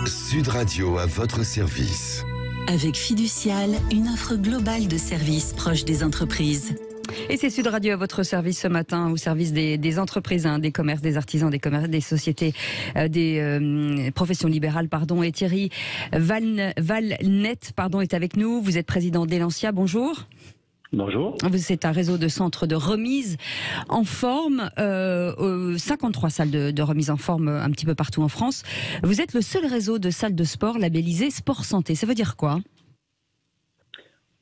Sud Radio à votre service. Avec Fiducial, une offre globale de services proches des entreprises. Et c'est Sud Radio à votre service ce matin, au service des entreprises, des commerces, des artisans, des commerces, des sociétés, des professions libérales, pardon. Et Thierry Valnet, est avec nous. Vous êtes président d'Elancia. Bonjour. Bonjour. C'est un réseau de centres de remise en forme, 53 salles de remise en forme un petit peu partout en France. Vous êtes le seul réseau de salles de sport labellisées Sport Santé. Ça veut dire quoi ?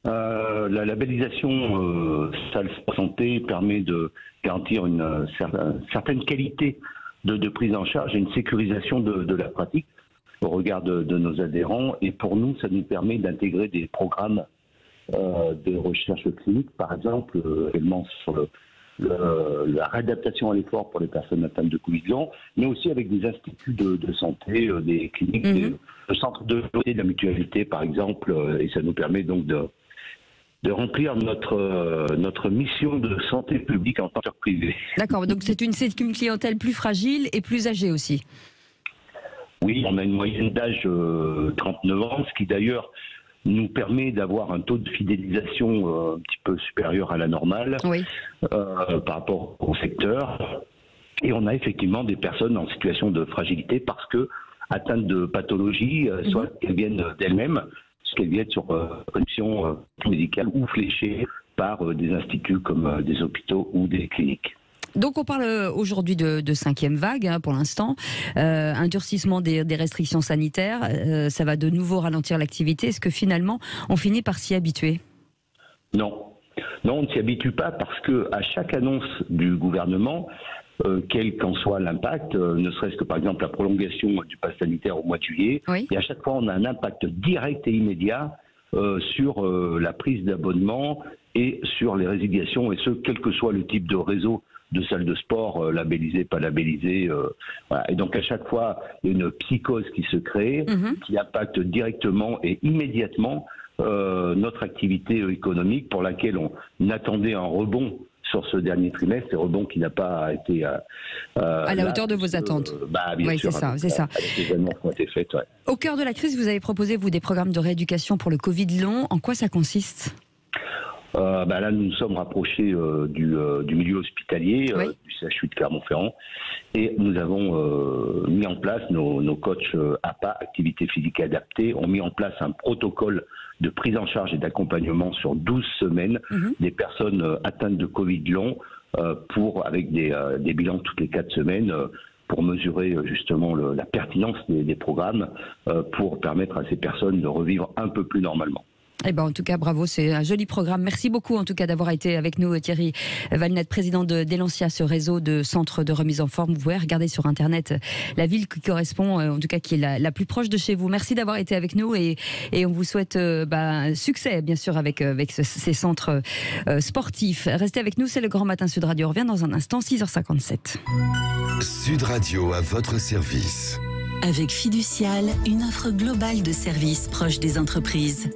La labellisation salle Sport Santé permet de garantir une certaine qualité de prise en charge et une sécurisation de la pratique au regard de nos adhérents. Et pour nous, ça nous permet d'intégrer des programmes de recherche clinique, par exemple, également sur la réadaptation à l'effort pour les personnes atteintes de Covid long, mais aussi avec des instituts de santé, des cliniques, le centre de la mutualité, par exemple, et ça nous permet donc de remplir notre mission de santé publique en tant que privé. D'accord, donc c'est une clientèle plus fragile et plus âgée aussi. Oui, on a une moyenne d'âge 39 ans, ce qui d'ailleurs nous permet d'avoir un taux de fidélisation un petit peu supérieur à la normale par rapport au secteur. Et on a effectivement des personnes en situation de fragilité parce que atteintes de pathologie, soit qu'elles viennent d'elles-mêmes, soit qu'elles viennent sur prescription médicale ou fléchées par des instituts comme des hôpitaux ou des cliniques. Donc on parle aujourd'hui de cinquième vague pour l'instant, un durcissement des restrictions sanitaires, ça va de nouveau ralentir l'activité. Est-ce que finalement on finit par s'y habituer ? Non, on ne s'y habitue pas parce que à chaque annonce du gouvernement, quel qu'en soit l'impact, ne serait-ce que par exemple la prolongation du pass sanitaire au mois de juillet, et à chaque fois on a un impact direct et immédiat sur la prise d'abonnement et sur les résiliations, et ce quel que soit le type de réseau de salles de sport, labellisées, pas labellisées. Voilà. Et donc à chaque fois, il y a une psychose qui se crée, qui impacte directement et immédiatement notre activité économique pour laquelle on attendait un rebond sur ce dernier trimestre, et rebond qui n'a pas été à la hauteur de vos attentes. Bien sûr, c'est ça. Avec les annonces qui ont été faites. Ouais. Au cœur de la crise, vous avez proposé, vous, des programmes de rééducation pour le Covid long. En quoi ça consiste ? Là, nous nous sommes rapprochés du milieu hospitalier, du CHU de Clermont-Ferrand, et nous avons mis en place nos coachs APA, activité physique adaptée, ont mis en place un protocole de prise en charge et d'accompagnement sur 12 semaines des personnes atteintes de Covid long, avec des bilans toutes les 4 semaines, pour mesurer justement la pertinence des programmes, pour permettre à ces personnes de revivre un peu plus normalement. En tout cas, bravo, c'est un joli programme. Merci beaucoup en tout cas d'avoir été avec nous, Thierry Valnet, président d'Elancia, ce réseau de centres de remise en forme. Vous pouvez regarder sur Internet la ville qui correspond, en tout cas qui est la plus proche de chez vous. Merci d'avoir été avec nous et on vous souhaite succès, bien sûr, avec ces centres sportifs. Restez avec nous, c'est le Grand Matin Sud Radio. On revient dans un instant, 6h57. Sud Radio à votre service. Avec Fiducial, une offre globale de services proches des entreprises.